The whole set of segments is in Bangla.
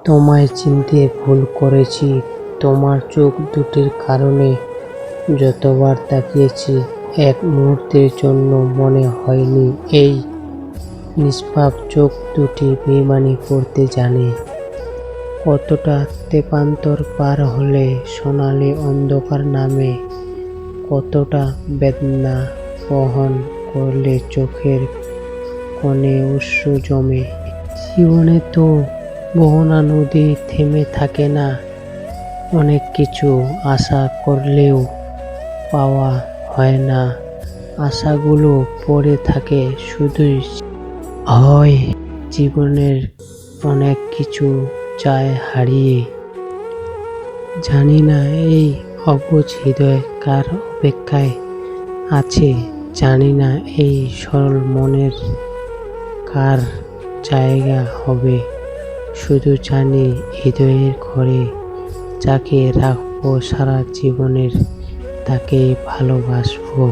তোমায় চিনতে ভুল করেছি। তোমার চোখ দুটির কারণে যতবার তাকিয়েছি, এক মুহূর্তের জন্য মনে হয়নি এই নিষ্পাপ চোখ দুটি বেইমানি করতে জানে। কতটা তেপান্তর পার হলে সোনালি অন্ধকার নামে, কতটা বেদনা বহন করলে চোখের কোণে অশ্রু জমে। জীবনে তো বহনা নদী থেমে থাকে না, অনেক কিছু আশা করলেও পাওয়া হয় না। আশাগুলো পড়ে থাকে শুধুই। হয় জীবনের অনেক কিছু যায় হারিয়ে। জানি না এই অবুঝ হৃদয় কার অপেক্ষায় আছে, জানি না এই সরল মনের কার জায়গা হবে। শুধু জানি হৃদয়ের ঘরে যাকে রাখবো সারা জীবনের, তাকেই ভালোবাসবো।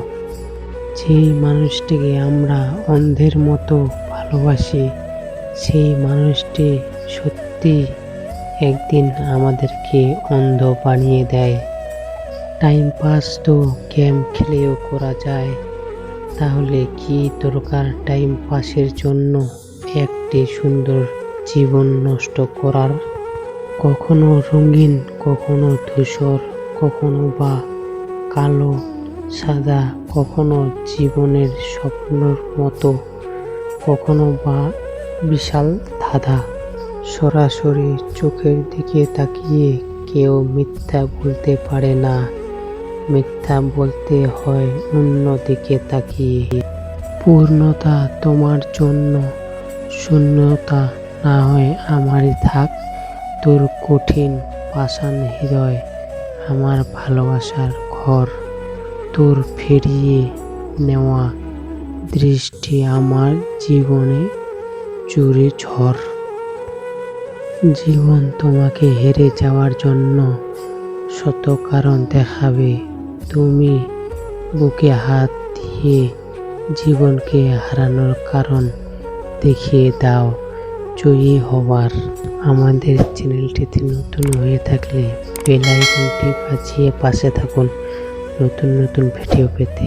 যেই মানুষটিকে আমরা অন্ধের মতো ভালোবাসি, সেই মানুষটি সত্যি একদিন আমাদেরকে অন্ধ বানিয়ে দেয়। টাইম পাস তো গেম খেলেও করা যায়, তাহলে কি দরকার টাইম পাসের জন্য একটি সুন্দর জীবন নষ্ট করার? কখনো রঙিন, কখনো ধূসর, কখনো বা কালো সাদা, কখনো জীবনের স্বপ্নের মতো, কখনো বা বিশাল ধাঁধা। সরাসরি চোখের দিকে তাকিয়ে কেউ মিথ্যা বলতে পারে না, মিথ্যা বলতে হয় অন্য দিকে তাকিয়ে। পূর্ণতা তোমার জন্য, শূন্যতা না হয় আমারই থাক। তোর কঠিন পাষাণ হৃদয় আমার ভালোবাসার ঘর, তোর ফিরিয়ে নেওয়া দৃষ্টি আমার জীবনে জুড়ে ঝড়। জীবন তোমাকে হেরে যাওয়ার জন্য শত কারণ দেখাবে, তুমি বুকে হাত দিয়ে জীবনকে হারানোর কারণ দেখিয়ে দাও জয়ী হবার। আমাদের চ্যানেলটিতে নতুন হয়ে থাকলে বেল আইকনটি বাজিয়ে পাশে থাকুন নতুন নতুন ভিডিও পেতে।